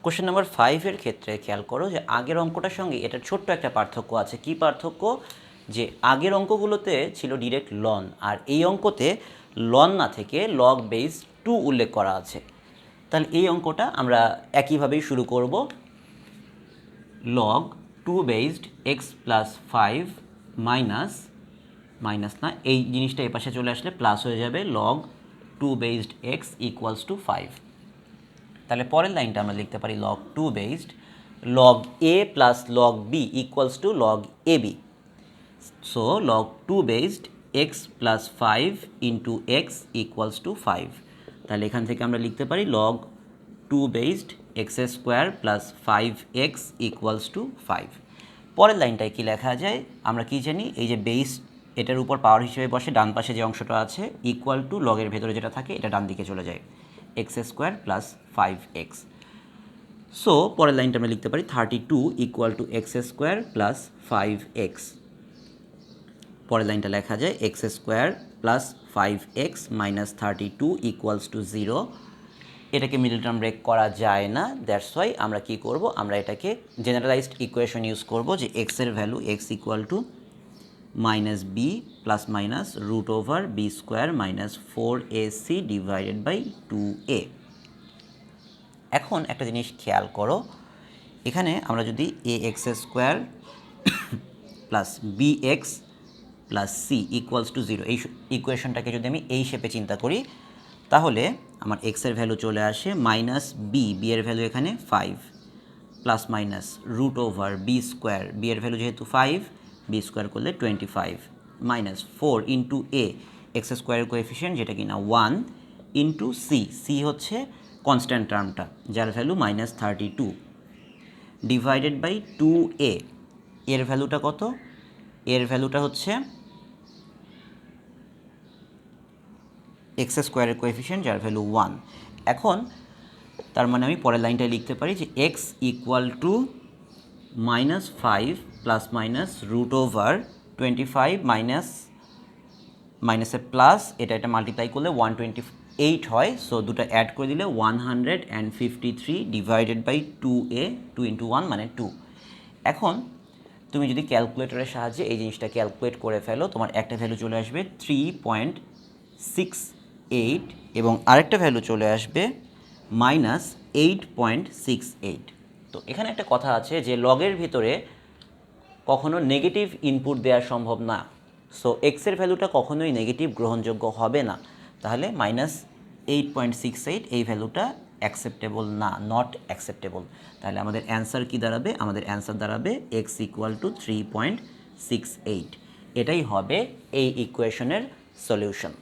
Question number 5 এর ক্ষেত্রে খেয়াল করো যে আগের অঙ্কটার সঙ্গে এটার ছোট্ট একটা পার্থক্য আছে। কি পার্থক্য? যে আগের অঙ্কগুলোতে ছিল ডিরেক্ট লন, আর এই অঙ্কতে লন না থেকে লগ বেস 2 উল্লেখ করা আছে। তাহলে এই অঙ্কটা আমরা একইভাবেই শুরু করব। Log 2 based X plus 5 minus না, এই জিনিসটা এই পাশে চলে আসলে প্লাস হয়ে যাবে, log 2 based X equals to 5। তাহলে পরের লাইনটা আমরা লিখতে পারি log 2 based log A plus log B equals to log A B. So log 2 based X plus 5 into X equals to 5। তাহলে এখান থেকে আমরা লিখতে পারি log 2 based X square plus 5x equals to 5। পরের লাইনটায় কি লেখা যায়? আমরা কি জানি, এই যে বেস এটার উপর পাওয়ার হিসেবে বসে, ডান পাশে যে অংশটা আছে ইকুয়াল টু লগের ভেতরে যেটা থাকে এটা ডান দিকে চলে যায়, x square plus 5x। So পরের লাইনটা আমরা লিখতে পারি 32 equal to x square plus 5x। পরের লাইনটা লেখা যায় x square plus 5x minus 32 equals to 0। এটাকে মিডল টার্ম ব্রেক করা যায় না, দ্যাটস ওয়াই আমরা কি করব, আমরা এটাকে জেনারেলাইজড ইকুয়েশন ইউজ করব যে x এর value x equal to minus B plus minus root over B square minus 4ac divided by 2a। এখন একটা জিনিস খেয়াল করো, এখানে আমরা যদি ax square plus bx plus C equals to 0 এই ইকুয়েশনটাকে যদি আমি এই শেপে চিন্তা করি, তাহলে আমার x এর ভ্যালু চলে আসে মাইনাস বি এর ভ্যালু এখানে 5 plus minus root over B square, B এর ভ্যালু যেহেতু 5 বি স্কোয়ার করলে 25 মাইনাস 4 ইন্টু এ এক্স স্কোয়ারের কোএফিসিয়েন্ট যেটা কিনা 1 ইন্টু সি হচ্ছে কনস্ট্যান্ট টার্মটা যার value minus 32 divided by 2a। এর ভ্যালুটা কত? এর ভ্যালুটা হচ্ছে এক্স স্কোয়ারের কোএফিসিয়েন্ট যার ভ্যালু 1। এখন তার মানে আমি পরের লাইনটায় লিখতে পারি যে x equal to minus 5 plus minus root over 25 মাইনাসে প্লাস এটা মাল্টিপ্লাই করলে 128 হয়। সো দুটো অ্যাড করে দিলে 153 ডিভাইডেড বাই 2a, 2 ইন্টু 1 মানে 2। এখন তুমি যদি ক্যালকুলেটরের সাহায্যে এই জিনিসটা ক্যালকুলেট করে ফেলো, তোমার একটা ভ্যালু চলে আসবে 3.68 এবং আরেকটা ভ্যালু চলে আসবে মাইনাস 8.68। তো এখানে একটা কথা আছে যে লগের ভিতরে কখনো নেগেটিভ ইনপুট দেওয়া সম্ভব না। সো এক্সের ভ্যালুটা কখনোই নেগেটিভ গ্রহণযোগ্য হবে না। তাহলে মাইনাস 8.68 এই ভ্যালুটা অ্যাকসেপ্টেবল না, নট অ্যাকসেপ্টেবল। তাহলে আমাদের অ্যান্সার কি দাঁড়াবে? আমাদের অ্যান্সার দাঁড়াবে এক্স ইকুয়াল টু 3.68। এটাই হবে এই ইকুয়েশনের সলিউশন।